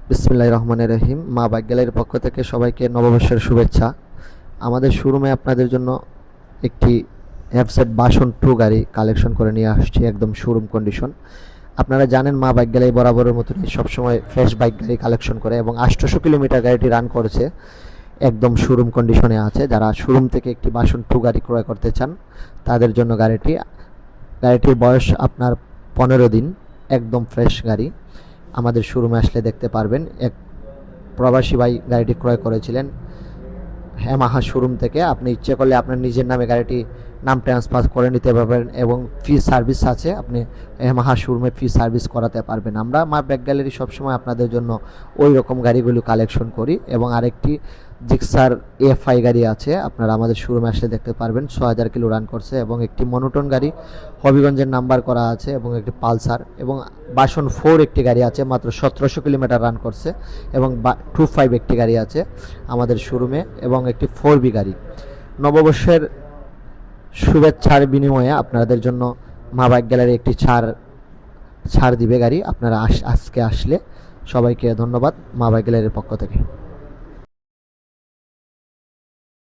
বিসমিল্লাহির রহমানির রহিম। মা বাইক গ্যালারির পক্ষ থেকে সবাইকে নববর্ষের শুভেচ্ছা। আমাদের শোরুমে আপনাদের জন্য একটি এফজেড বাসন টু গাড়ি কালেকশন করে নিয়ে আসছি, একদম শোরুম কন্ডিশন। আপনারা জানেন মা বাইক গ্যালারি বরাবরের মতনই সবসময় ফ্রেশ বাইক গাড়ি কালেকশন করে এবং 800 কিলোমিটার গাড়িটি রান করেছে, একদম শোরুম কন্ডিশনে আছে। যারা শোরুম থেকে একটি বাসন টু গাড়ি ক্রয় করতে চান তাদের জন্য গাড়িটির বয়স আপনার 15 দিন, একদম ফ্রেশ গাড়ি। আমাদের শোরুমে আসলে দেখতে পারবেন। এক প্রবাসী ভাই গাড়িটি ক্রয় করেছিলেন ইয়ামাহা শোরুম থেকে। আপনি ইচ্ছে করলে আপনার নিজের নামে গাড়িটি নাম ট্রান্সফার করে নিতে পারবেন এবং ফ্রি সার্ভিস আছে, আপনি ইয়ামাহা শোরুমে ফ্রি সার্ভিস করাতে পারবেন। আমরা মা বাইক গ্যালারি সবসময় আপনাদের জন্য ওই রকম গাড়িগুলো কালেকশন করি। এবং আরেকটি জিক্সার এফআই গাড়ি আছে, আপনারা আমাদের শোরুমে আসলে দেখতে পারবেন। 6000 কিলো রান করছে এবং একটি মনোটন গাড়ি হবিগঞ্জের নাম্বার করা আছে এবং একটি পালসার এবং বাসন 4 একটি গাড়ি আছে, মাত্র 1700 কিলোমিটার রান করছে এবং 25 একটি গাড়ি আছে আমাদের শোরুমে এবং একটি 4বি গাড়ি। নববর্ষের শুভেচ্ছার বিনিময়ে আপনাদের জন্য মা বাইক গ্যালারি একটি ছাড় দিবে গাড়ি। আপনারা আজকে আসলে সবাইকে ধন্যবাদ মা বাইক গ্যালারির পক্ষ থেকে।